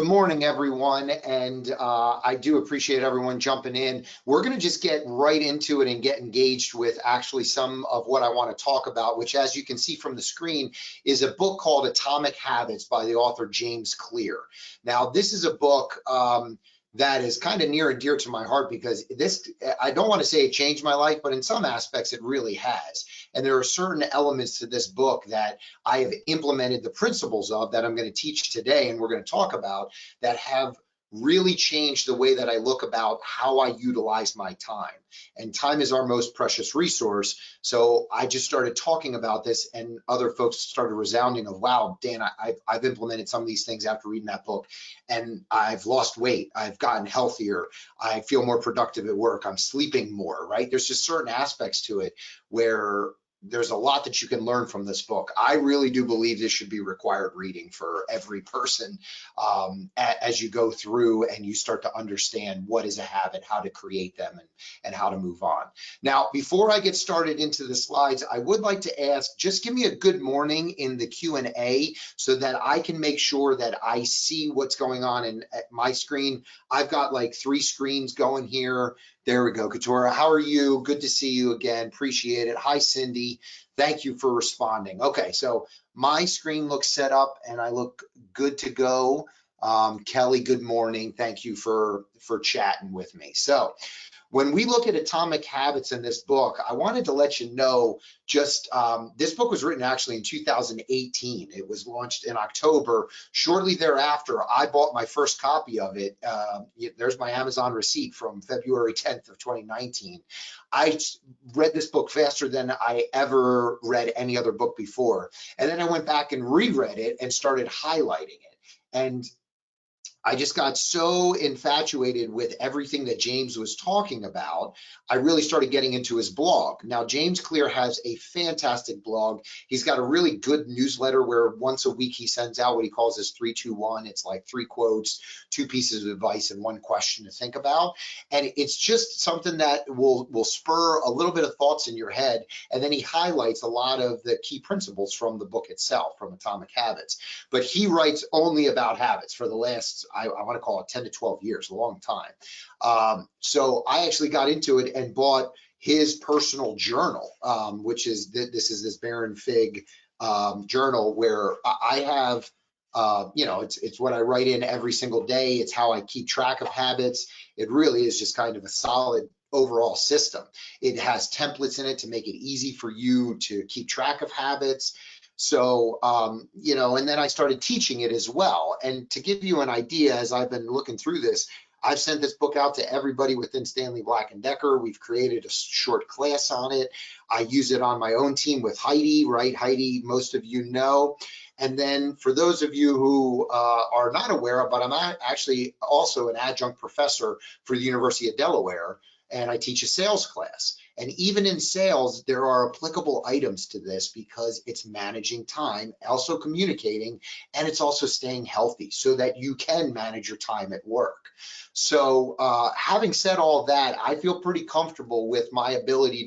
Good morning, everyone, and I do appreciate everyone jumping in. We're going to just get right into it and get engaged with actually some of what I want to talk about, which, as you can see from the screen, is a book called Atomic Habits by the author James Clear. Now, this is a book that is kind of near and dear to my heart because I don't want to say it changed my life, but in some aspects it really has. And there are certain elements to this book that I have implemented the principles of that I'm going to teach today and we're going to talk about that have really changed the way that I look about how I utilize my time. And time is our most precious resource. So I just started talking about this and other folks started resounding of, wow, Dan, I've implemented some of these things after reading that book and I've lost weight. I've gotten healthier. I feel more productive at work. I'm sleeping more, right? There's just certain aspects to it where there's a lot that you can learn from this book. I really do believe this should be required reading for every person as you go through and you start to understand what is a habit, how to create them, and how to move on. Now, before I get started into the slides, I would like to ask, just give me a good morning in the Q&A so that I can make sure that I see what's going on at my screen. I've got like 3 screens going here. There we go, Katura. How are you? Good to see you again. Appreciate it. Hi, Cindy. Thank you for responding. Okay, so my screen looks set up and I look good to go. Kelly, good morning. Thank you for chatting with me. So when we look at Atomic Habits in this book, I wanted to let you know just this book was written actually in 2018. It was launched in October. Shortly thereafter, I bought my first copy of it. There's my Amazon receipt from February 10th of 2019. I read this book faster than I ever read any other book before. And then I went back and reread it and started highlighting it. And I just got so infatuated with everything that James was talking about, I really started getting into his blog. Now, James Clear has a fantastic blog. He's got a really good newsletter where once a week he sends out what he calls his 3-2-1. It's like 3 quotes, 2 pieces of advice, and 1 question to think about. And it's just something that will spur a little bit of thoughts in your head. And then he highlights a lot of the key principles from the book itself, from Atomic Habits. But he writes only about habits for the last, I want to call it 10 to 12 years, a long time. So I actually got into it and bought his personal journal, which is this Baron Fig journal where I have, it's what I write in every single day. It's how I keep track of habits. It really is just kind of a solid overall system. It has templates in it to make it easy for you to keep track of habits. So, and then I started teaching it as well. And to give you an idea, as I've been looking through this, I've sent this book out to everybody within Stanley Black & Decker. We've created a short class on it. I use it on my own team with Heidi, right? Heidi, most of you know. And then for those of you who are not aware of, but I'm actually also an adjunct professor for the University of Delaware, and I teach a sales class. And even in sales, there are applicable items to this because it's managing time, also communicating, and it's also staying healthy so that you can manage your time at work. So having said all that, I feel pretty comfortable with my ability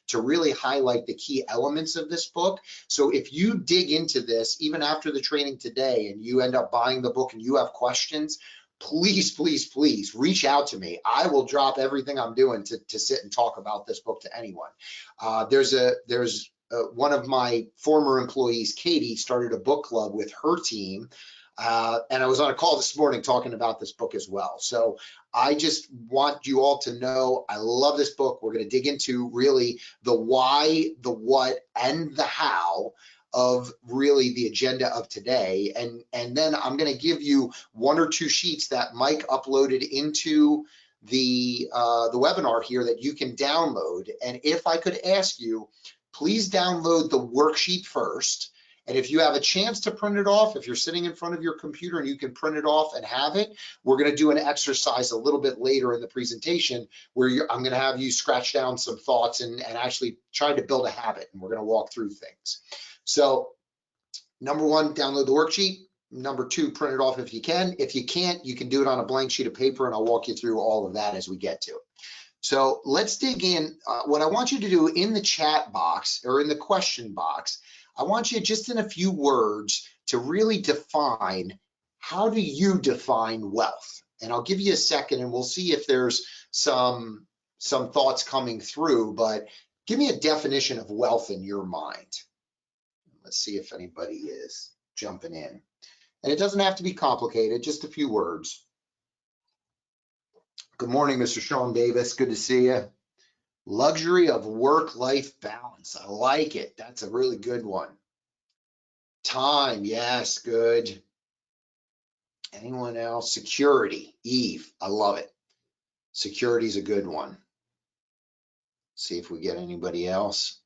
to really highlight the key elements of this book. So if you dig into this, even after the training today, and you end up buying the book and you have questions, please, please, please reach out to me. I will drop everything I'm doing to sit and talk about this book to anyone. There's one of my former employees, Katie, started a book club with her team. And I was on a call this morning talking about this book as well. So I just want you all to know I love this book. We're going to dig into really the why, the what, and the how of really the agenda of today. And then I'm going to give you 1 or 2 sheets that Mike uploaded into the webinar here that you can download. And if I could ask you, please download the worksheet first. And if you have a chance to print it off, if you're sitting in front of your computer and you can print it off and have it, we're going to do an exercise a little bit later in the presentation where I'm going to have you scratch down some thoughts and actually try to build a habit. And we're going to walk through things. So number 1, download the worksheet. Number 2, print it off if you can. If you can't, you can do it on a blank sheet of paper, and I'll walk you through all of that as we get to it. So let's dig in. What I want you to do in the chat box or in the question box, I want you just in a few words to really define how do you define wealth? And I'll give you a second and we'll see if there's some thoughts coming through, but give me a definition of wealth in your mind. Let's see if anybody is jumping in. And it doesn't have to be complicated, just a few words. Good morning, Mr. Sean Davis. Good to see you. Luxury of work-life balance. I like it. That's a really good one. Time. Yes, good. Anyone else? Security. Eve. I love it. Security is a good one. See if we get anybody else.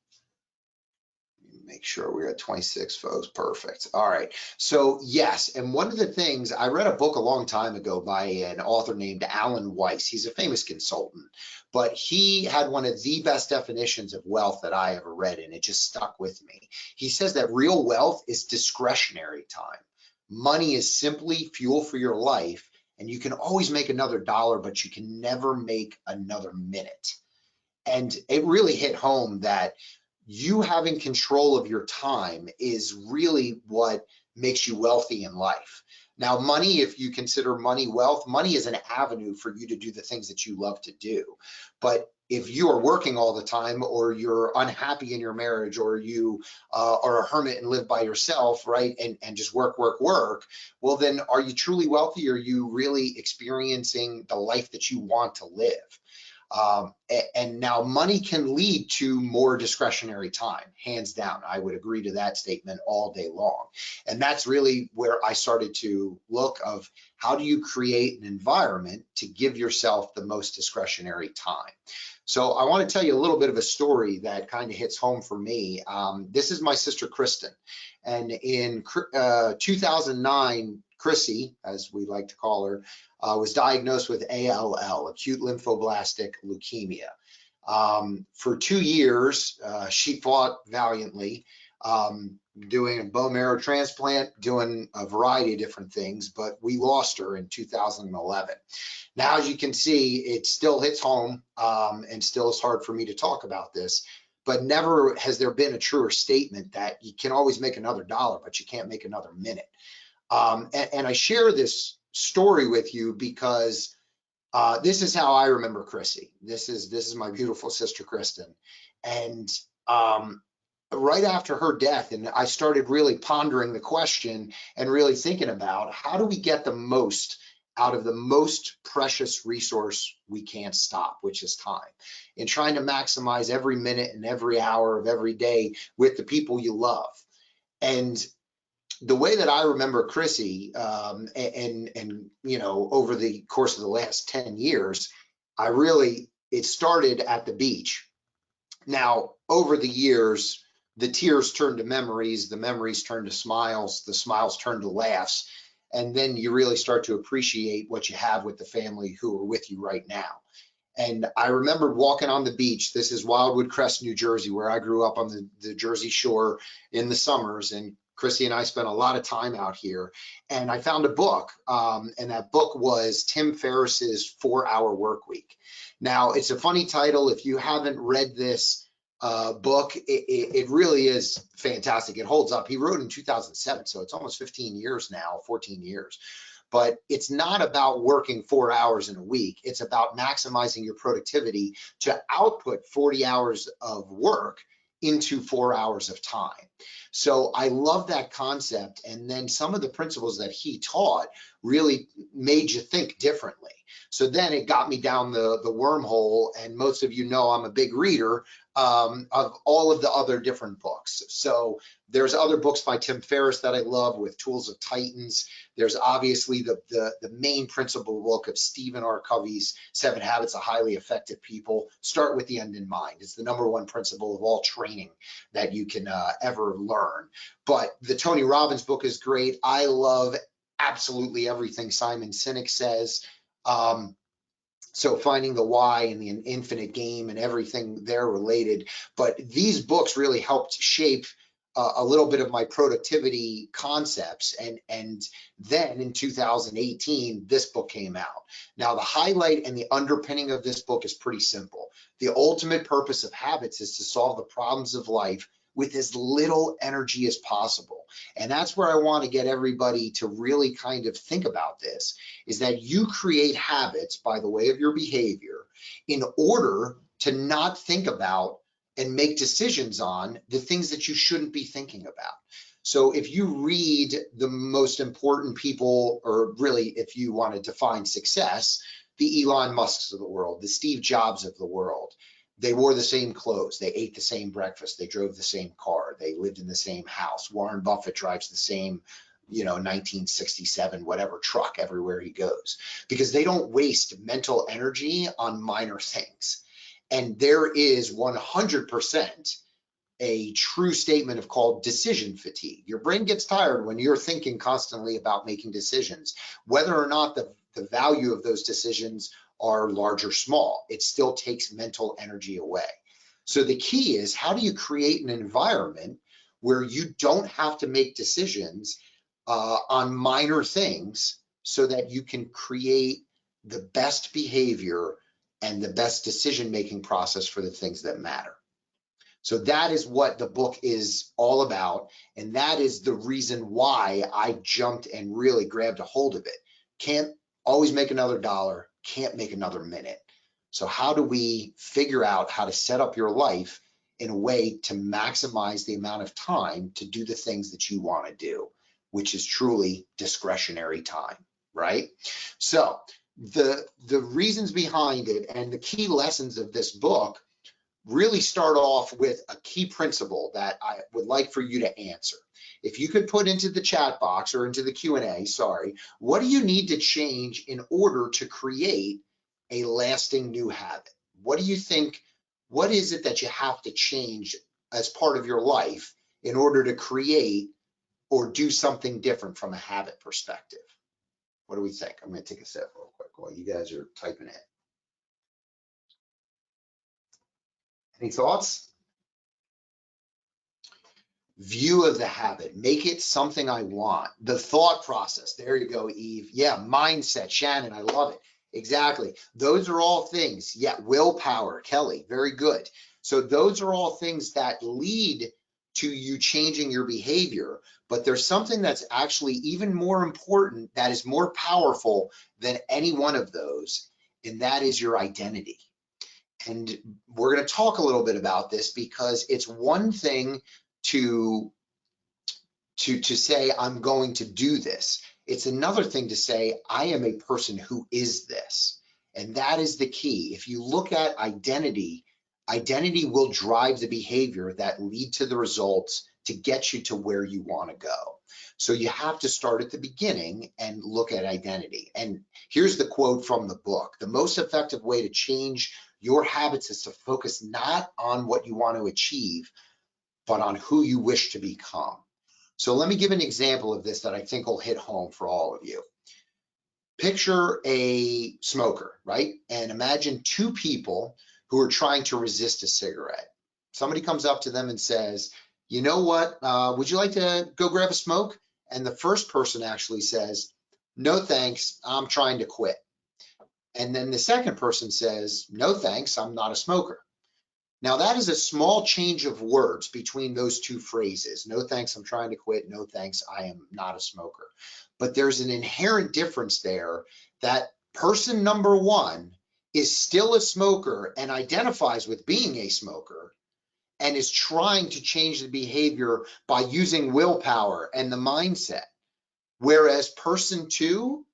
Make sure we're at 26 folks. Perfect. All right. So yes, and one of the things, I read a book a long time ago by an author named Alan Weiss. He's a famous consultant, but he had one of the best definitions of wealth that I ever read, and it just stuck with me. He says that real wealth is discretionary time. Money is simply fuel for your life, and you can always make another dollar, but you can never make another minute. And it really hit home that you having control of your time is really what makes you wealthy in life. Now, money, if you consider money wealth, money is an avenue for you to do the things that you love to do. But if you are working all the time, or you're unhappy in your marriage, or you are a hermit and live by yourself, right, and just work, well, then are you truly wealthy? Or are you really experiencing the life that you want to live? And now money can lead to more discretionary time, hands down. I would agree to that statement all day long. And that's really where I started to look of how do you create an environment to give yourself the most discretionary time. So I want to tell you a little bit of a story that kind of hits home for me. This is my sister, Kristen. And in 2009, Chrissy, as we like to call her, was diagnosed with ALL, acute lymphoblastic leukemia. For 2 years, she fought valiantly, doing a bone marrow transplant, doing a variety of different things, but we lost her in 2011. Now, as you can see, it still hits home, and still is hard for me to talk about this, but never has there been a truer statement that you can always make another dollar, but you can't make another minute. And I share this story with you because this is how I remember Chrissy. This is my beautiful sister, Kristen. And right after her death, and I started really pondering the question and really thinking about how do we get the most out of the most precious resource we can't stop, which is time, and trying to maximize every minute and every hour of every day with the people you love. And the way that I remember Chrissy, and you know, over the course of the last 10 years, it started at the beach. Now, over the years, the tears turned to memories, the memories turned to smiles, the smiles turned to laughs, and then you really start to appreciate what you have with the family who are with you right now. And I remember walking on the beach. This is Wildwood Crest, New Jersey, where I grew up on the Jersey Shore in the summers. And Chrissy and I spent a lot of time out here. And I found a book, and that book was Tim Ferriss's 4-Hour Work Week. Now, it's a funny title. If you haven't read this book, it really is fantastic. It holds up. He wrote in 2007, so it's almost 15 years now, 14 years. But it's not about working 4 hours in a week. It's about maximizing your productivity to output 40 hours of work into 4 hours of time. So I love that concept. And then some of the principles that he taught really made you think differently. So then it got me down the wormhole. And most of you know I'm a big reader of all of the other different books. So there's other books by Tim Ferriss that I love, with Tools of Titans. There's obviously the main principle book of Stephen R. Covey's 7 Habits of Highly Effective People. Start with the end in mind. It's the #1 principle of all training that you can ever learn. But the Tony Robbins book is great. I love absolutely everything Simon Sinek says. So finding the why and the infinite game and everything there related. But these books really helped shape a little bit of my productivity concepts. And then in 2018, this book came out. Now, the highlight and the underpinning of this book is pretty simple. The ultimate purpose of habits is to solve the problems of life with as little energy as possible. And that's where I want to get everybody to really kind of think about this, is that you create habits by the way of your behavior in order to not think about and make decisions on the things that you shouldn't be thinking about. So if you read the most important people, or really if you want to define success, the Elon Musks of the world, the Steve Jobs of the world, they wore the same clothes, they ate the same breakfast, they drove the same car, they lived in the same house. Warren Buffett drives the same, 1967 whatever truck everywhere he goes, because they don't waste mental energy on minor things. And there is 100% a true statement of called decision fatigue. Your brain gets tired when you're thinking constantly about making decisions, whether or not the value of those decisions are large or small. It still takes mental energy away. So the key is, how do you create an environment where you don't have to make decisions on minor things, so that you can create the best behavior and the best decision-making process for the things that matter. So that is what the book is all about. And that is the reason why I jumped and really grabbed a hold of it. Can't always make another dollar, can't make another minute. So how do we figure out how to set up your life in a way to maximize the amount of time to do the things that you want to do, which is truly discretionary time, right? So the reasons behind it and the key lessons of this book really start off with a key principle that I would like for you to answer. If you could put into the chat box or into the Q&A, sorry, what do you need to change in order to create a lasting new habit? What do you think, what is it that you have to change as part of your life in order to create or do something different from a habit perspective? What do we think? I'm going to take a sip real quick while you guys are typing it. Any thoughts? View of the habit, make it something I want. The thought process, there you go, Eve. Yeah, mindset, Shannon, I love it. Exactly. Those are all things. Yeah, willpower, Kelly, very good. So those are all things that lead to you changing your behavior, but there's something that's actually even more important, that is more powerful than any one of those, and that is your identity. And we're going to talk a little bit about this, because it's one thing to say I'm going to do this. It's another thing to say I am a person who is this. And that is the key. If you look at identity, identity will drive the behavior that lead to the results to get you to where you want to go. So you have to start at the beginning and look at identity. And here's the quote from the book: the most effective way to change your habits is to focus not on what you want to achieve, but on who you wish to become. So let me give an example of this that I think will hit home for all of you. Picture a smoker, right? And imagine two people who are trying to resist a cigarette. Somebody comes up to them and says, you know what, would you like to go grab a smoke? And the first person actually says, no thanks, I'm trying to quit. And then the second person says, no thanks, I'm not a smoker. Now that is a small change of words between those two phrases. No thanks, I'm trying to quit. No thanks, I am not a smoker. But there's an inherent difference there, that person number one is still a smoker and identifies with being a smoker and is trying to change the behavior by using willpower and the mindset. Whereas person two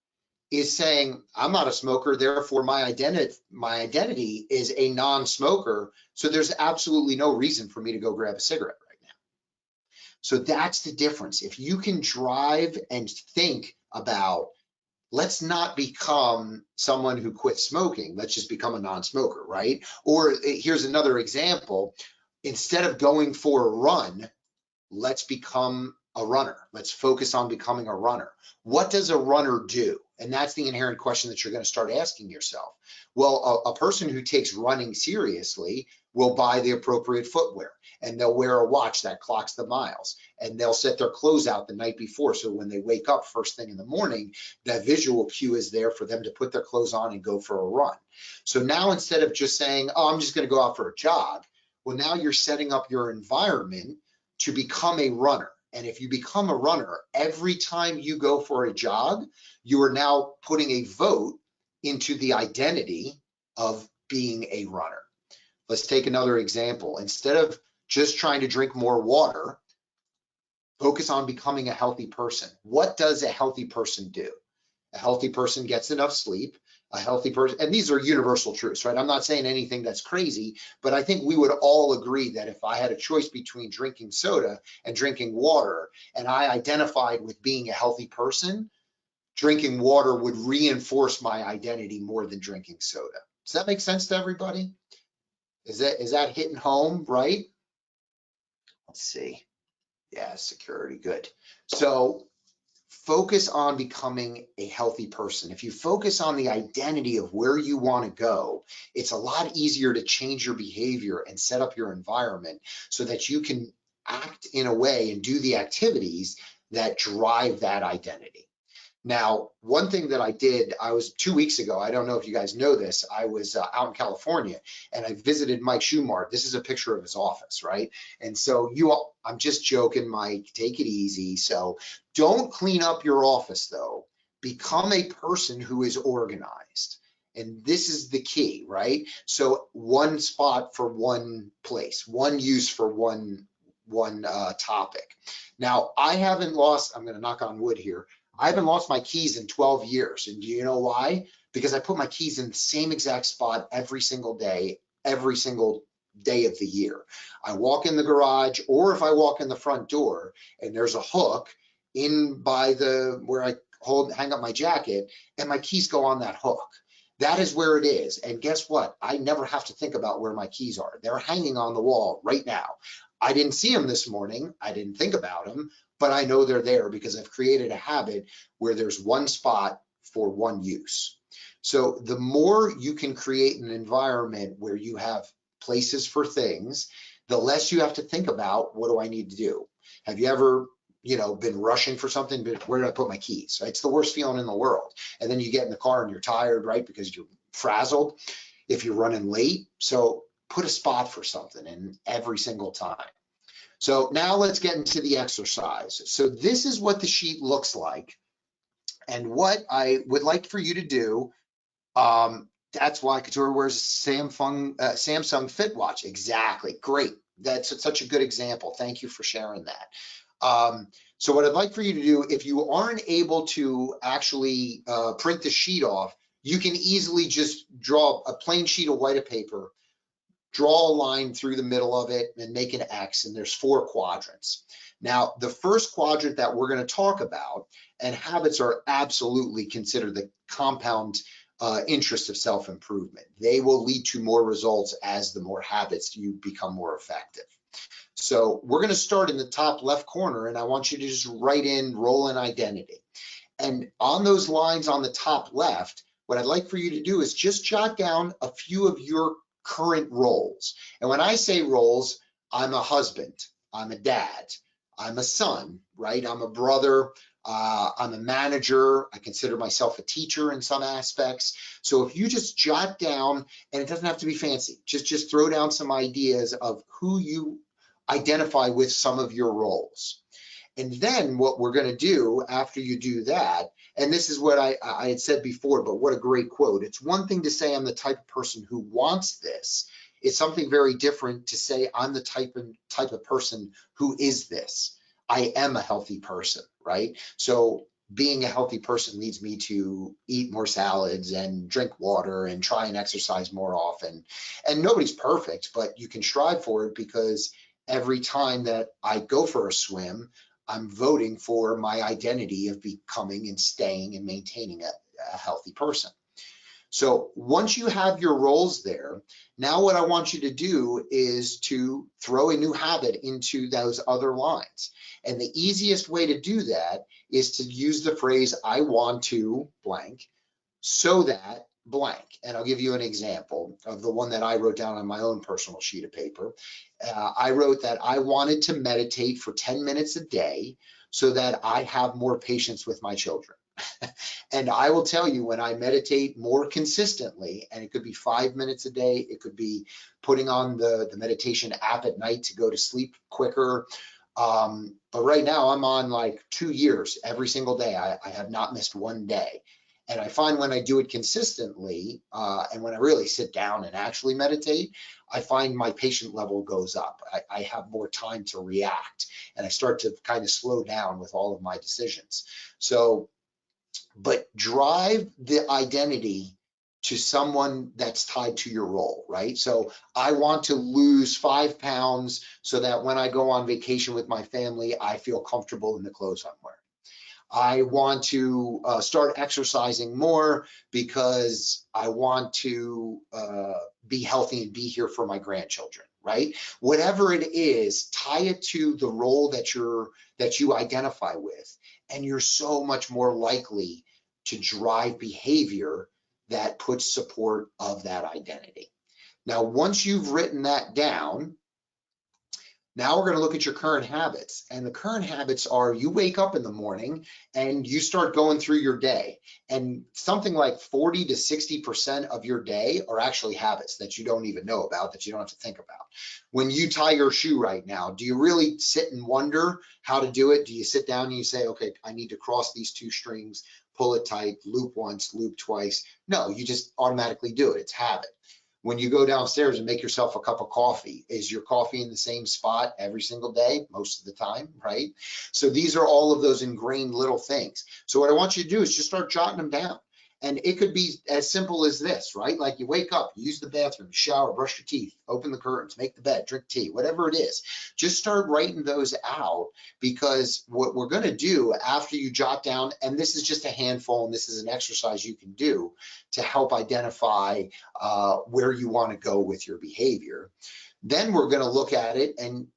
is saying, I'm not a smoker, therefore my identity is a non-smoker, so there's absolutely no reason for me to go grab a cigarette right now. So that's the difference. If you can drive and think about, let's not become someone who quits smoking, let's just become a non-smoker, right? Or here's another example: instead of going for a run, let's become a runner. Let's focus on becoming a runner. What does a runner do? And that's the inherent question that you're going to start asking yourself. Well, a person who takes running seriously will buy the appropriate footwear, and they'll wear a watch that clocks the miles, and they'll set their clothes out the night before, so when they wake up first thing in the morning, that visual cue is there for them to put their clothes on and go for a run. So now, instead of just saying, oh, I'm just going to go out for a jog, well, now you're setting up your environment to become a runner. And if you become a runner, every time you go for a jog, you are now putting a vote into the identity of being a runner. Let's take another example. Instead of just trying to drink more water, focus on becoming a healthy person. What does a healthy person do? A healthy person gets enough sleep. A healthy person, and these are universal truths, right? I'm not saying anything that's crazy, but I think we would all agree that if I had a choice between drinking soda and drinking water, and I identified with being a healthy person, drinking water would reinforce my identity more than drinking soda. Does that make sense to everybody? Is that hitting home, right? Let's see. Yeah, security, good. So focus on becoming a healthy person. If you focus on the identity of where you want to go, it's a lot easier to change your behavior and set up your environment so that you can act in a way and do the activities that drive that identity. Now, one thing that I did, I was 2 weeks ago, I don't know if you guys know this, I was out in California and I visited Mike Schumart. This is a picture of his office, right? And so you all, I'm just joking, Mike, take it easy. So don't clean up your office though. Become a person who is organized. And this is the key, right? So one spot for one place, one use for one topic. Now, I haven't lost, I'm going to knock on wood here, I haven't lost my keys in 12 years. And do you know why? Because I put my keys in the same exact spot every single day of the year. I walk in the garage, or if I walk in the front door and there's a hook in by the where I hang up my jacket, and my keys go on that hook. That is where it is. And guess what? I never have to think about where my keys are. They're hanging on the wall right now. I didn't see them this morning. I didn't think about them, but I know they're there because I've created a habit where there's one spot for one use. So the more you can create an environment where you have places for things, the less you have to think about, what do I need to do? Have you ever, been rushing for something, but where did I put my keys? It's the worst feeling in the world. And then you get in the car and you're tired, right? Because you're frazzled if you're running late. So put a spot for something in every single time. So now let's get into the exercise. So this is what the sheet looks like. And what I would like for you to do, that's why Couture wears a Samsung Fit watch. Exactly, great. That's such a good example. Thank you for sharing that. So what I'd like for you to do, if you aren't able to actually print the sheet off, you can easily just draw a plain sheet of white paper, draw a line through the middle of it and make an X, and there's 4 quadrants. Now, the first quadrant that we're going to talk about, and habits are absolutely considered the compound interest of self-improvement. They will lead to more results as the more habits you become more effective. So we're going to start in the top left corner, and I want you to just write in role and identity. And on those lines on the top left, what I'd like for you to do is just jot down a few of your current roles. And when I say roles, I'm a husband, I'm a dad, I'm a son, right? I'm a brother, I'm a manager, I consider myself a teacher in some aspects. So if you just jot down, and it doesn't have to be fancy, just throw down some ideas of who you identify with some of your roles. And then what we're going to do after you do that, and this is what I had said before, but what a great quote. It's one thing to say I'm the type of person who wants this. It's something very different to say I'm the type of person who is this. I am a healthy person, right? So being a healthy person leads me to eat more salads and drink water and try and exercise more often. And nobody's perfect, but you can strive for it, because every time that I go for a swim, I'm voting for my identity of becoming and staying and maintaining a healthy person. So once you have your roles there, now what I want you to do is to throw a new habit into those other lines. And the easiest way to do that is to use the phrase, I want to blank, so that blank. And I'll give you an example of the one that I wrote down on my own personal sheet of paper. I wrote that I wanted to meditate for 10 minutes a day so that I have more patience with my children. And I will tell you, when I meditate more consistently, and it could be 5 minutes a day, it could be putting on the meditation app at night to go to sleep quicker, But right now I'm on like 2 years every single day. I have not missed one day. And I find when I do it consistently, and when I really sit down and actually meditate, I find my patient level goes up. I have more time to react, and I start to kind of slow down with all of my decisions. So, but drive the identity to someone that's tied to your role, right? So I want to lose 5 pounds so that when I go on vacation with my family, I feel comfortable in the clothes I'm wearing. I want to start exercising more because I want to be healthy and be here for my grandchildren, right? Whatever it is, tie it to the role that you identify with, and you're so much more likely to drive behavior that puts support of that identity. Now, once you've written that down, now we're going to look at your current habits. And the current habits are you wake up in the morning and you start going through your day. And something like 40 to 60% of your day are actually habits that you don't even know about, that you don't have to think about. When you tie your shoe right now, do you really sit and wonder how to do it? Do you sit down and you say, okay, I need to cross these 2 strings, pull it tight, loop once, loop twice? No, you just automatically do it. It's habit. When you go downstairs and make yourself a cup of coffee, is your coffee in the same spot every single day? Most of the time, right? So these are all of those ingrained little things. So what I want you to do is just start jotting them down. And it could be as simple as this, right? Like you wake up, you use the bathroom, shower, brush your teeth, open the curtains, make the bed, drink tea, whatever it is. Just start writing those out, because what we're going to do after you jot down, and this is just a handful, and this is an exercise you can do to help identify where you want to go with your behavior. Then we're going to look at it, and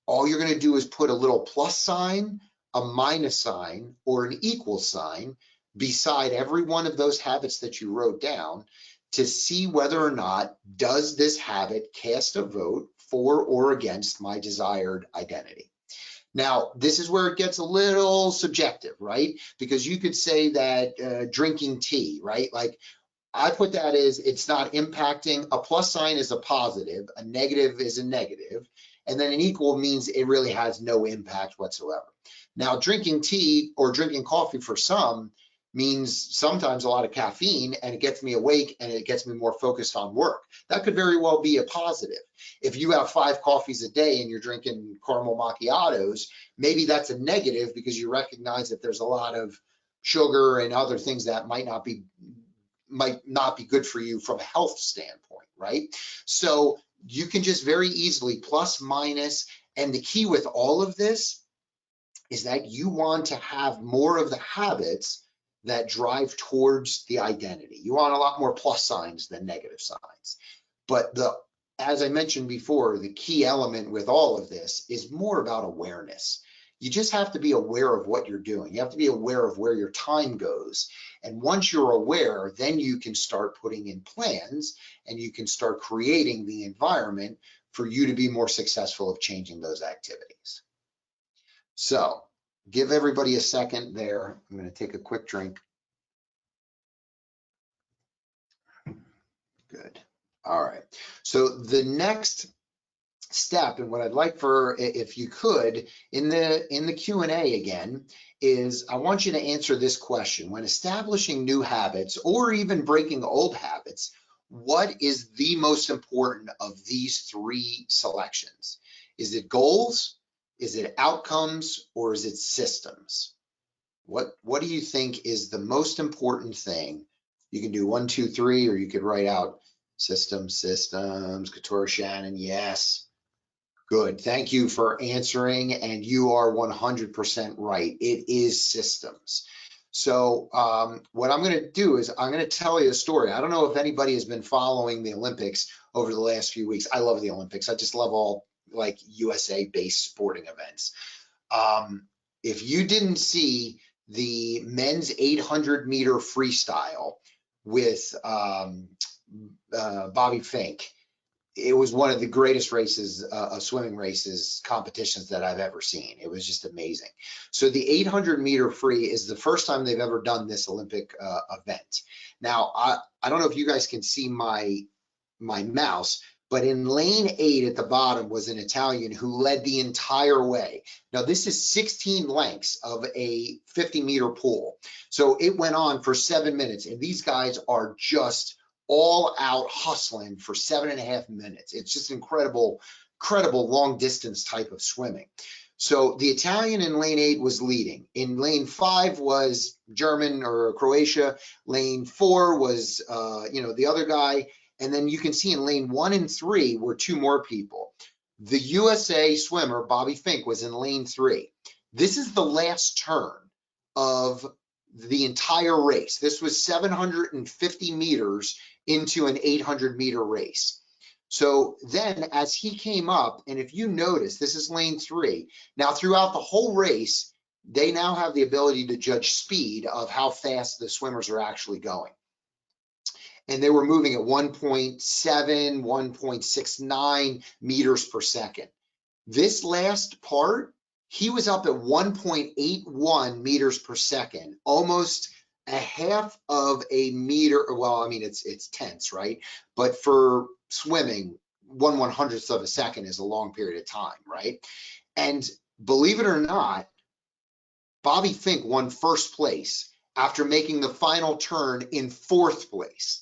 all you're going to do is put a little plus sign, a minus sign, or an equal sign beside every one of those habits that you wrote down to see whether or not does this habit cast a vote for or against my desired identity. Now, this is where it gets a little subjective, right? Because you could say that drinking tea, right? Like I put that as it's not impacting. A plus sign is a positive, a negative is a negative, and then an equal means it really has no impact whatsoever. Now, drinking tea or drinking coffee for some means sometimes a lot of caffeine, and it gets me awake and it gets me more focused on work. That could very well be a positive. If you have 5 coffees a day and you're drinking caramel macchiatos, maybe that's a negative because you recognize that there's a lot of sugar and other things that might not be good for you from a health standpoint, right? So you can just very easily plus, minus, and the key with all of this is that you want to have more of the habits that drive towards the identity. You want a lot more plus signs than negative signs. But as I mentioned before, the key element with all of this is more about awareness. You just have to be aware of what you're doing. You have to be aware of where your time goes. And once you're aware, then you can start putting in plans and you can start creating the environment for you to be more successful of changing those activities. So give everybody a second there. I'm going to take a quick drink. Good. All right. So the next step, and what I'd like for, if you could, in the Q&A again, is I want you to answer this question. When establishing new habits or even breaking old habits, what is the most important of these 3 selections? Is it goals? Is it outcomes? Or is it systems? What do you think is the most important thing? You can do 1, 2, 3, or you could write out systems, Katora Shannon, yes. Good. Thank you for answering, and you are 100% right. It is systems. So what I'm going to do is I'm going to tell you a story. I don't know if anybody has been following the Olympics over the last few weeks. I love the Olympics. I just love all like USA-based sporting events. If you didn't see the men's 800-meter freestyle with Bobby Fink, it was one of the greatest races, swimming races, competitions that I've ever seen. It was just amazing. So the 800-meter free is the first time they've ever done this Olympic event. Now, I don't know if you guys can see my mouse, But in lane 8 at the bottom was an Italian who led the entire way. Now, this is 16 lengths of a 50-meter pool. So it went on for 7 minutes, and these guys are just all out hustling for 7.5 minutes. It's just incredible, incredible long distance type of swimming. So the Italian in lane 8 was leading. In lane 5 was German or Croatia. Lane 4 was, the other guy. And then you can see in lane 1 and 3 were 2 more people. The USA swimmer, Bobby Fink, was in lane 3. This is the last turn of the entire race. This was 750 meters into an 800-meter race. So then as he came up, and if you notice, this is lane 3. Now, throughout the whole race, they now have the ability to judge speed of how fast the swimmers are actually going. And they were moving at 1.7, 1.69 meters per second. This last part, he was up at 1.81 meters per second, almost a half of a meter. Well, I mean, it's tenths, right? But for swimming, 1/100th of a second is a long period of time, right? And believe it or not, Bobby Fink won first place after making the final turn in 4th place.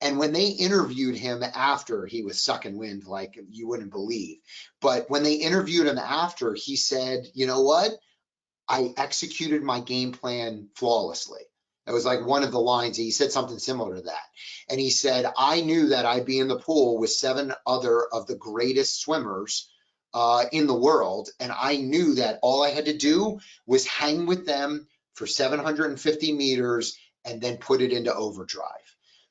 And when they interviewed him after, he was sucking wind like you wouldn't believe. But when they interviewed him after, he said, you know what? I executed my game plan flawlessly. It was like one of the lines. He said something similar to that. And he said, I knew that I'd be in the pool with 7 other of the greatest swimmers in the world. And I knew that all I had to do was hang with them for 750 meters and then put it into overdrive.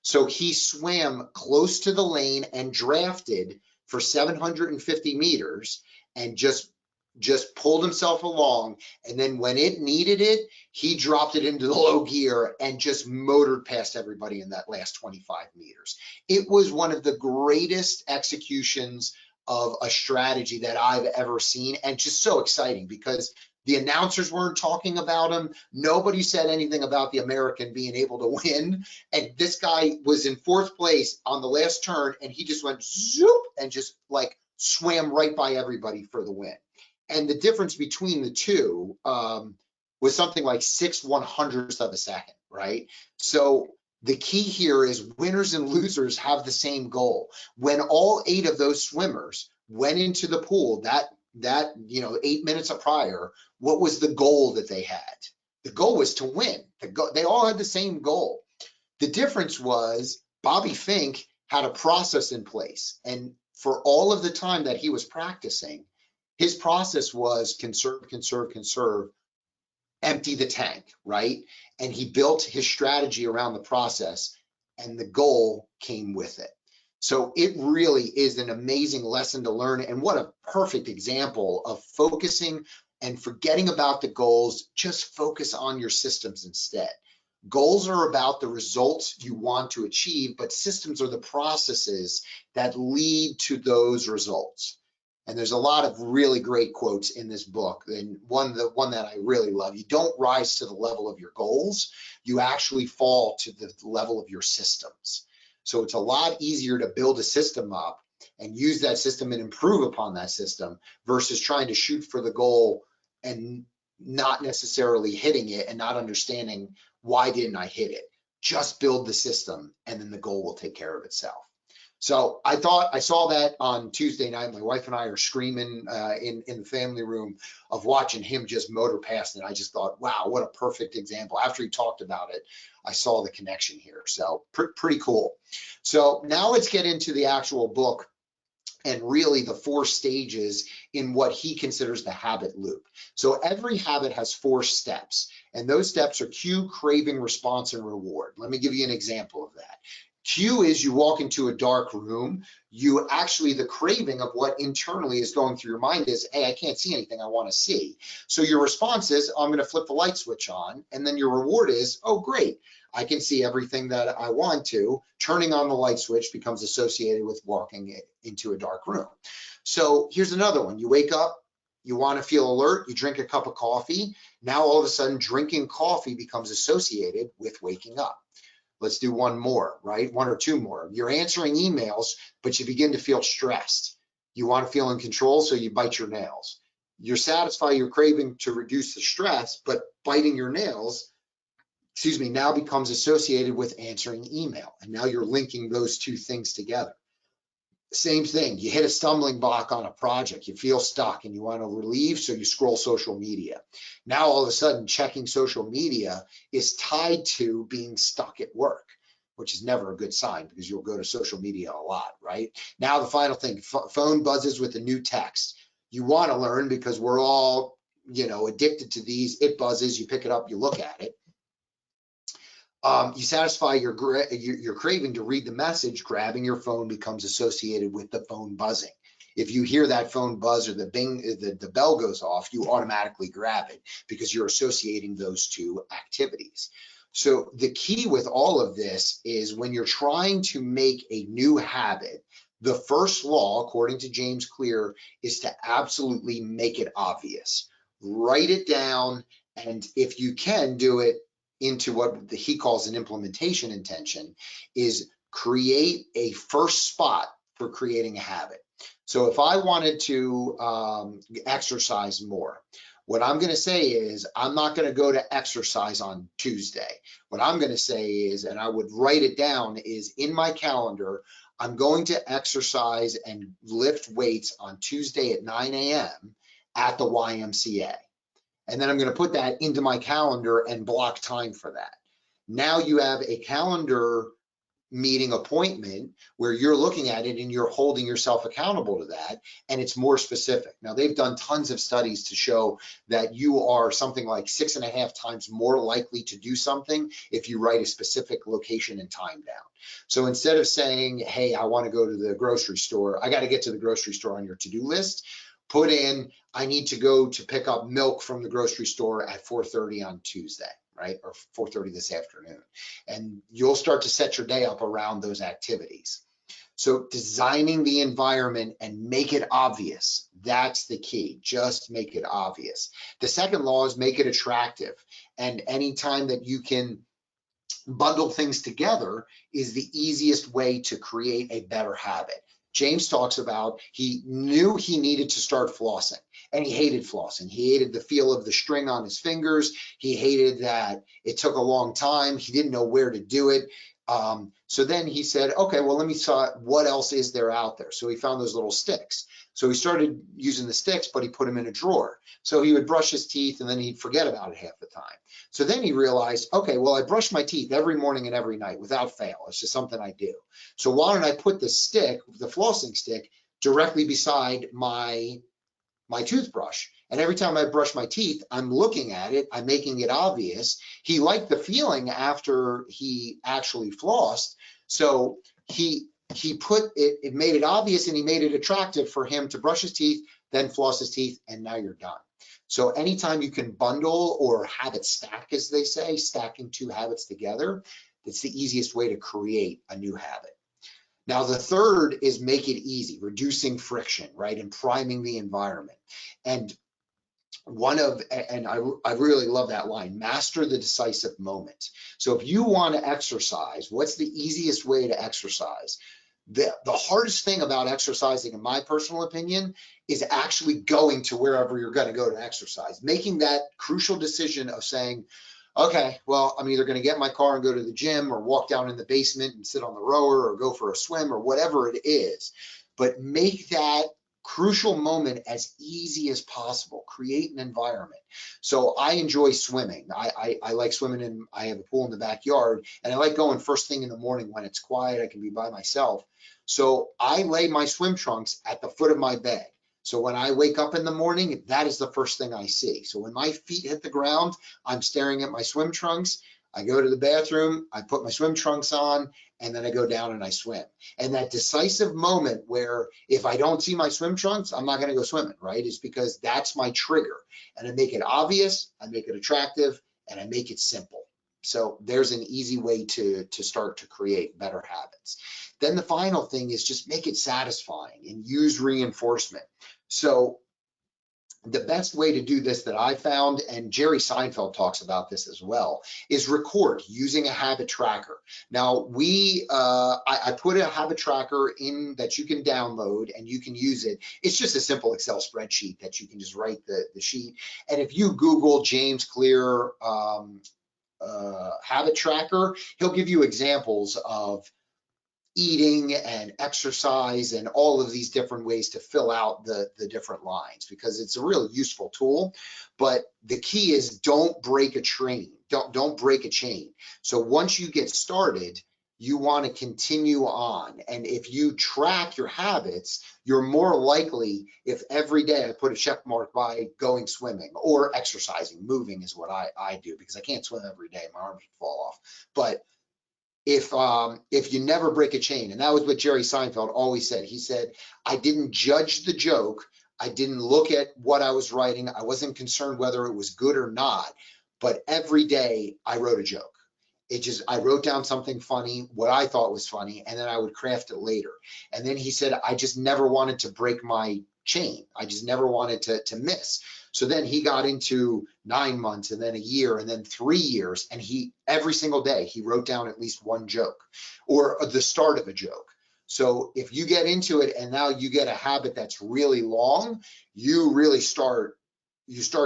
So he swam close to the lane and drafted for 750 meters and just pulled himself along. And then when it needed it, he dropped it into the low gear and just motored past everybody in that last 25 meters. It was one of the greatest executions of a strategy that I've ever seen, and just so exciting because the announcers weren't talking about him. Nobody said anything about the American being able to win. And this guy was in 4th place on the last turn, and he just went zoop and just like swam right by everybody for the win. And the difference between the two was something like 6/100ths of a second, right? So the key here is winners and losers have the same goal. When all 8 of those swimmers went into the pool, that 8 minutes prior, what was the goal that they had? The goal was to win. They all had the same goal. The difference was Bobby Fink had a process in place. And for all of the time that he was practicing, his process was conserve, conserve, conserve, empty the tank, right? And he built his strategy around the process, and the goal came with it. So it really is an amazing lesson to learn, and what a perfect example of focusing and forgetting about the goals. Just focus on your systems instead. Goals are about the results you want to achieve, but systems are the processes that lead to those results. And there's a lot of really great quotes in this book. And the one that I really love, you don't rise to the level of your goals, you actually fall to the level of your systems. So it's a lot easier to build a system up and use that system and improve upon that system versus trying to shoot for the goal and not necessarily hitting it and not understanding why didn't I hit it. Just build the system and then the goal will take care of itself. So I saw that on Tuesday night. My wife and I are screaming in the family room of watching him just motor past, and I just thought, wow, what a perfect example. After he talked about it, I saw the connection here. So pretty cool. So now let's get into the actual book and really the 4 stages in what he considers the habit loop. So every habit has 4 steps, and those steps are cue, craving, response, and reward. Let me give you an example of that. Cue is you walk into a dark room, the craving of what internally is going through your mind is, hey, I can't see anything I want to see. So your response is, I'm going to flip the light switch on. And then your reward is, oh, great, I can see everything that I want to. Turning on the light switch becomes associated with walking into a dark room. So here's another one. You wake up, you want to feel alert, you drink a cup of coffee. Now all of a sudden drinking coffee becomes associated with waking up. Let's do one more, right? One or two more. You're answering emails, but you begin to feel stressed. You want to feel in control, so you bite your nails. You satisfy your craving to reduce the stress, but biting your nails, now becomes associated with answering email. And now you're linking those two things together. Same thing, you hit a stumbling block on a project, you feel stuck and you want to relieve, so you scroll social media. Now all of a sudden checking social media is tied to being stuck at work, which is never a good sign because you'll go to social media a lot, right? Now the final thing, phone buzzes with a new text. You want to learn because we're all, addicted to these. It buzzes, you pick it up, you look at it. You satisfy your craving to read the message. Grabbing your phone becomes associated with the phone buzzing. If you hear that phone buzz or the bing, the bell goes off, you automatically grab it because you're associating those two activities. So the key with all of this is when you're trying to make a new habit, the first law, according to James Clear, is to absolutely make it obvious. Write it down, and if you can do it into what he calls an implementation intention, is create a first spot for creating a habit. So if I wanted to exercise more, what I'm going to say is I'm not going to go to exercise on Tuesday. What I'm going to say is, and I would write it down, is in my calendar, I'm going to exercise and lift weights on Tuesday at 9 a.m. at the YMCA. And then I'm going to put that into my calendar and block time for that. Now you have a calendar meeting appointment where you're looking at it and you're holding yourself accountable to that, and it's more specific. Now they've done tons of studies to show that you are something like 6.5 times more likely to do something if you write a specific location and time down. So instead of saying, hey, I want to go to the grocery store, I got to get to the grocery store on your to-do list, put in, I need to go to pick up milk from the grocery store at 4:30 on Tuesday, right? Or 4:30 this afternoon. And you'll start to set your day up around those activities. So designing the environment and make it obvious. That's the key. Just make it obvious. The second law is make it attractive. And anytime that you can bundle things together is the easiest way to create a better habit. James talks about he knew he needed to start flossing, and he hated flossing. He hated the feel of the string on his fingers. He hated that it took a long time. He didn't know where to do it. So then he said, okay, well, let me see what else is there out there. So he found those little sticks. So he started using the sticks, but he put them in a drawer. So he would brush his teeth and then he'd forget about it half the time. So then he realized, okay, well, I brush my teeth every morning and every night without fail. It's just something I do. So why don't I put the stick, the flossing stick, directly beside my toothbrush? And every time I brush my teeth, I'm looking at it, I'm making it obvious. He liked the feeling after he actually flossed. So he put it, it made it obvious, and he made it attractive for him to brush his teeth, then floss his teeth, and now you're done. So anytime you can bundle or habit stack, as they say, stacking two habits together, it's the easiest way to create a new habit. Now, the third is make it easy, reducing friction, right? And priming the environment. And I really love that line, master the decisive moment. So if you want to exercise, what's the easiest way to exercise? The hardest thing about exercising, in my personal opinion, is actually going to wherever you're going to go to exercise, making that crucial decision of saying, okay, well, I'm either going to get in my car and go to the gym, or walk down in the basement and sit on the rower, or go for a swim, or whatever it is. But make that crucial moment as easy as possible. Create an environment. So I enjoy swimming. I like swimming, and I have a pool in the backyard, and I like going first thing in the morning when it's quiet. I can be by myself. So I lay my swim trunks at the foot of my bed. So when I wake up in the morning, that is the first thing I see. So when my feet hit the ground, I'm staring at my swim trunks. I go to the bathroom, I put my swim trunks on, and then I go down and I swim. And that decisive moment where if I don't see my swim trunks, I'm not going to go swimming, right? Is because that's my trigger. And I make it obvious, I make it attractive, and I make it simple. So there's an easy way to start to create better habits. Then the final thing is just make it satisfying and use reinforcement. So the best way to do this that I found, and Jerry Seinfeld talks about this as well, is record using a habit tracker. Now I put a habit tracker in that you can download and you can use it. It's just a simple Excel spreadsheet that you can just write the sheet. And if you Google James Clear habit tracker, he'll give you examples of eating and exercise and all of these different ways to fill out the different lines, because it's a really useful tool. But the key is don't break a train. Don't break a chain. So once you get started, you want to continue on. And if you track your habits, you're more likely, if every day I put a check mark by going swimming or exercising, moving is what I do, because I can't swim every day. My arms would fall off. But if you never break a chain, and that was what Jerry Seinfeld always said. He said, I didn't judge the joke. I didn't look at what I was writing. I wasn't concerned whether it was good or not. But every day I wrote a joke. I wrote down something funny, what I thought was funny, and then I would craft it later. And then he said, I just never wanted to break my chain. I just never wanted to miss. So then he got into 9 months and then a year and then 3 years. And every single day, he wrote down at least one joke or the start of a joke. So if you get into it and now you get a habit that's really long, you really start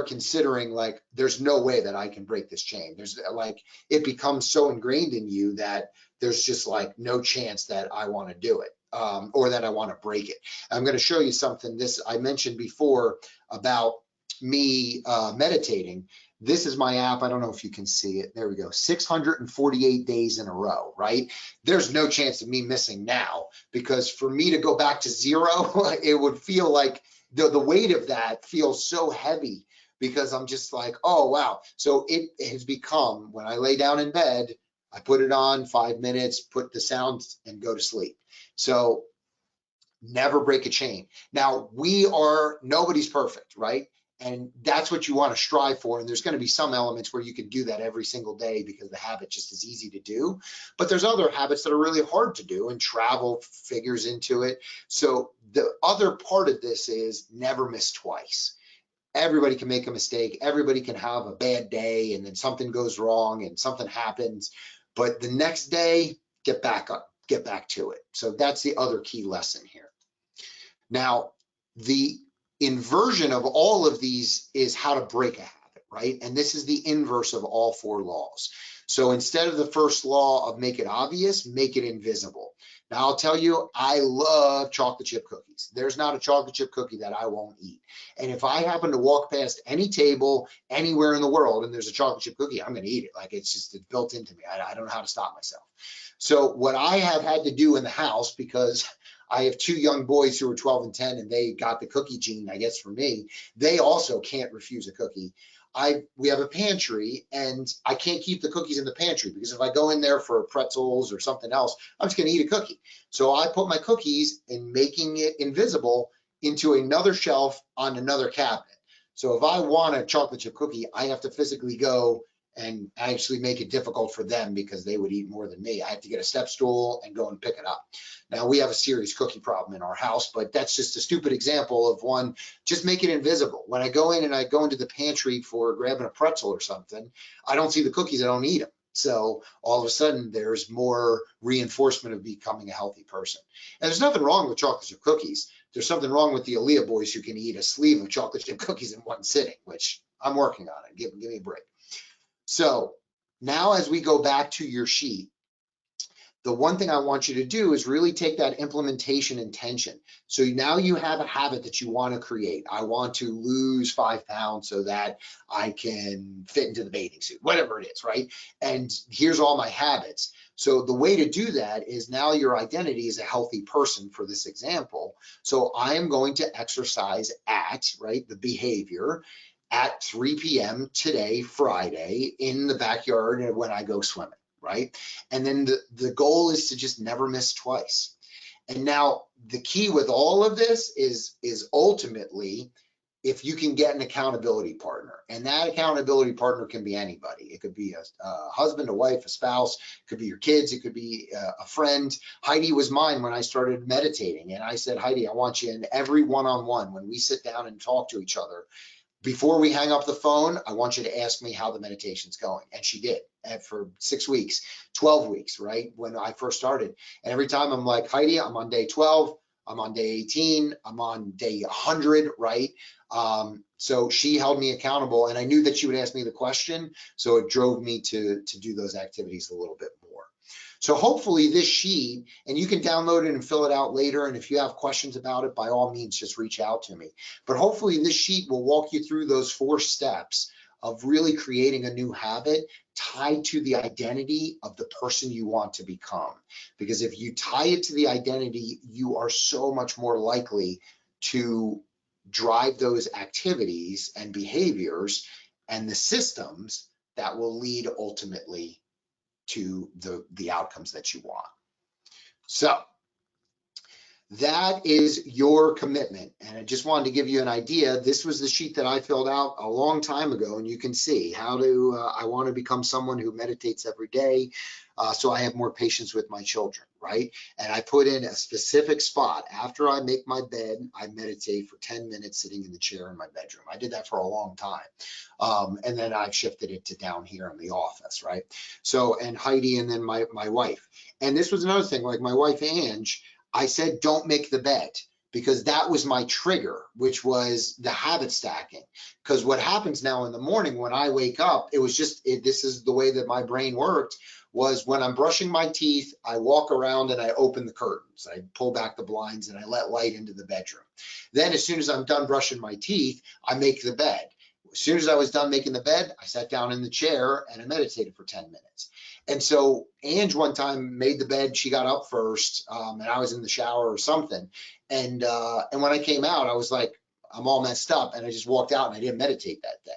considering, like, there's no way that I can break this chain. There's like, it becomes so ingrained in you that there's just like no chance that I want to do it, or that I want to break it. I'm going to show you something. This I mentioned before about me meditating. This is my app. I don't know if you can see it. There we go. 648 days in a row, right? There's no chance of me missing now, because for me to go back to zero, it would feel like the weight of that feels so heavy, because I'm just like, oh, wow. So it has become, when I lay down in bed, I put it on 5 minutes, put the sounds and go to sleep. So never break a chain. Now nobody's perfect, right? And that's what you want to strive for. And there's going to be some elements where you can do that every single day because the habit just is easy to do. But there's other habits that are really hard to do, and travel figures into it. So the other part of this is never miss twice. Everybody can make a mistake. Everybody can have a bad day, and then something goes wrong and something happens. But the next day, get back up, get back to it. So that's the other key lesson here. Now, the inversion of all of these is how to break a habit, right? And this is the inverse of all 4 laws. So instead of the first law of make it obvious, make it invisible. Now, I'll tell you, I love chocolate chip cookies. There's not a chocolate chip cookie that I won't eat. And if I happen to walk past any table anywhere in the world and there's a chocolate chip cookie, I'm going to eat it. Like, it's built into me. I don't know how to stop myself. So what I have had to do in the house, because I have 2 young boys who are 12 and 10, and they got the cookie gene, I guess, from me. They also can't refuse a cookie. We have a pantry, and I can't keep the cookies in the pantry, because if I go in there for pretzels or something else, I'm just going to eat a cookie. So I put my cookies, in making it invisible, into another shelf on another cabinet. So if I want a chocolate chip cookie, I have to physically go and actually make it difficult for them, because they would eat more than me. I have to get a step stool and go and pick it up. Now, we have a serious cookie problem in our house, but that's just a stupid example of one. Just make it invisible. When I go in and I go into the pantry for grabbing a pretzel or something, I don't see the cookies, I don't eat them. So all of a sudden, there's more reinforcement of becoming a healthy person. And there's nothing wrong with chocolate chip cookies. There's something wrong with the Alia boys who can eat a sleeve of chocolate chip cookies in one sitting, which I'm working on it. Give me a break. So now, as we go back to your sheet, the one thing I want you to do is really take that implementation intention. So now you have a habit that you want to create. I want to lose 5 pounds so that I can fit into the bathing suit, whatever it is, right? And here's all my habits. So the way to do that is, now your identity is a healthy person for this example. So I am going to exercise right, the behavior at 3 p.m. today, Friday, in the backyard when I go swimming, right? And then the goal is to just never miss twice. And now the key with all of this is ultimately if you can get an accountability partner, and that accountability partner can be anybody. It could be a husband, a wife, a spouse, it could be your kids, it could be a friend. Heidi was mine when I started meditating, and I said, Heidi, I want you in every one-on-one when we sit down and talk to each other. Before we hang up the phone, I want you to ask me how the meditation's going. And she did. And for 6 weeks, 12 weeks, right? When I first started. And every time I'm like, Heidi, I'm on day 12, I'm on day 18, I'm on day 100, right? So she held me accountable, and I knew that she would ask me the question. So it drove me to do those activities a little bit more. So hopefully this sheet, and you can download it and fill it out later. And if you have questions about it, by all means, just reach out to me. But hopefully this sheet will walk you through those 4 steps of really creating a new habit tied to the identity of the person you want to become. Because if you tie it to the identity, you are so much more likely to drive those activities and behaviors and the systems that will lead ultimately to the outcomes that you want. So that is your commitment. And I just wanted to give you an idea. This was the sheet that I filled out a long time ago, and you can see how to, I want to become someone who meditates every day, so I have more patience with my children, right? And I put in a specific spot. After I make my bed, I meditate for 10 minutes sitting in the chair in my bedroom. I did that for a long time. And then I've shifted it to down here in the office, right? So, and Heidi, and then my wife. And this was another thing, like my wife, Ange, I said, don't make the bed, because that was my trigger, which was the habit stacking. Because what happens now in the morning when I wake up, it was just, this is the way that my brain worked, was when I'm brushing my teeth, I walk around and I open the curtains. I pull back the blinds and I let light into the bedroom. Then as soon as I'm done brushing my teeth, I make the bed. As soon as I was done making the bed, I sat down in the chair and I meditated for 10 minutes. And so Ange one time made the bed, she got up first, and I was in the shower or something. And when I came out, I was like, I'm all messed up. And I just walked out and I didn't meditate that day.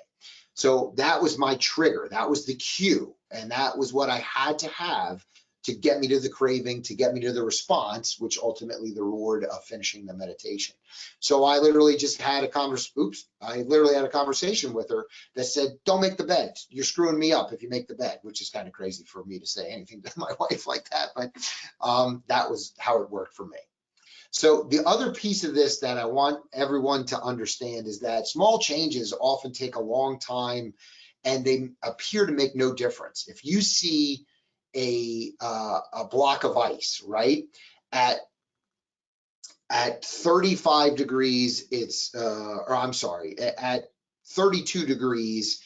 So that was my trigger. That was the cue. And that was what I had to have to get me to the craving, to get me to the response, which ultimately the reward of finishing the meditation. So I literally just had a conversation with her that said, don't make the bed. You're screwing me up if you make the bed, which is kind of crazy for me to say anything to my wife like that. But that was how it worked for me. So the other piece of this that I want everyone to understand is that small changes often take a long time and they appear to make no difference. If you see a block of ice, right, at 35 degrees, it's, or I'm sorry, at 32 degrees,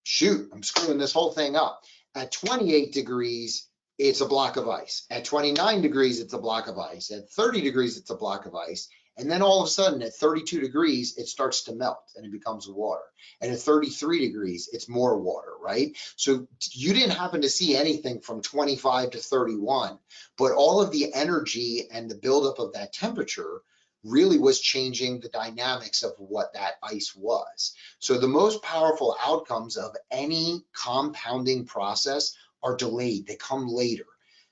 shoot, I'm screwing this whole thing up. At 28 degrees, it's a block of ice. At 29 degrees, it's a block of ice. At 30 degrees, it's a block of ice. And then all of a sudden at 32 degrees, it starts to melt and it becomes water. And at 33 degrees, it's more water, right? So you didn't happen to see anything from 25 to 31, but all of the energy and the buildup of that temperature really was changing the dynamics of what that ice was. So the most powerful outcomes of any compounding process are delayed. They come later.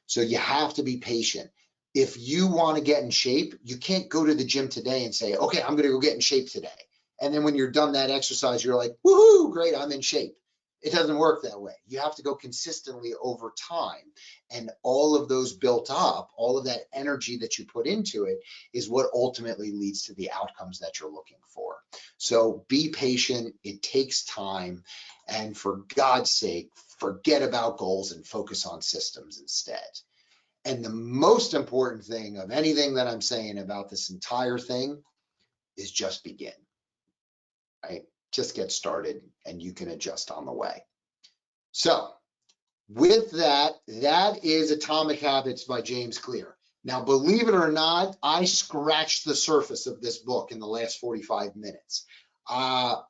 So you have to be patient. If you want to get in shape, you can't go to the gym today and say, okay, I'm going to go get in shape today. And then when you're done that exercise, you're like, woohoo, great, I'm in shape. It doesn't work that way. You have to go consistently over time. And all of those built up, all of that energy that you put into it is what ultimately leads to the outcomes that you're looking for. So be patient. It takes time. And for God's sake, forget about goals and focus on systems instead. And the most important thing of anything that I'm saying about this entire thing is just begin, right? Just get started and you can adjust on the way. So with that, that is Atomic Habits by James Clear. Now, believe it or not, I scratched the surface of this book in the last 45 minutes.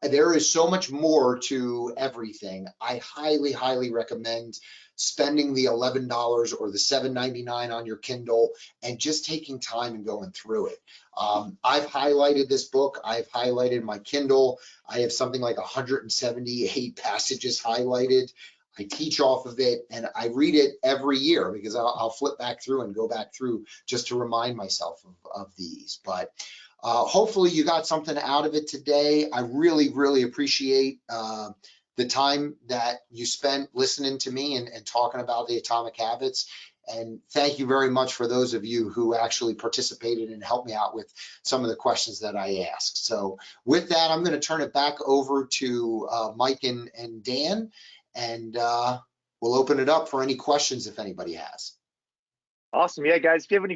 There is so much more to everything. I highly, highly recommend spending the $11 or the $7.99 on your Kindle and just taking time and going through it. I've highlighted this book. I've highlighted my Kindle. I have something like 178 passages highlighted. I teach off of it and I read it every year because I'll flip back through and go back through just to remind myself of these. But hopefully you got something out of it today. I really, really appreciate the time that you spent listening to me and talking about the Atomic Habits. And thank you very much for those of you who actually participated and helped me out with some of the questions that I asked. So with that, I'm going to turn it back over to Mike and Dan, and we'll open it up for any questions if anybody has. Awesome. Yeah, guys, if you have any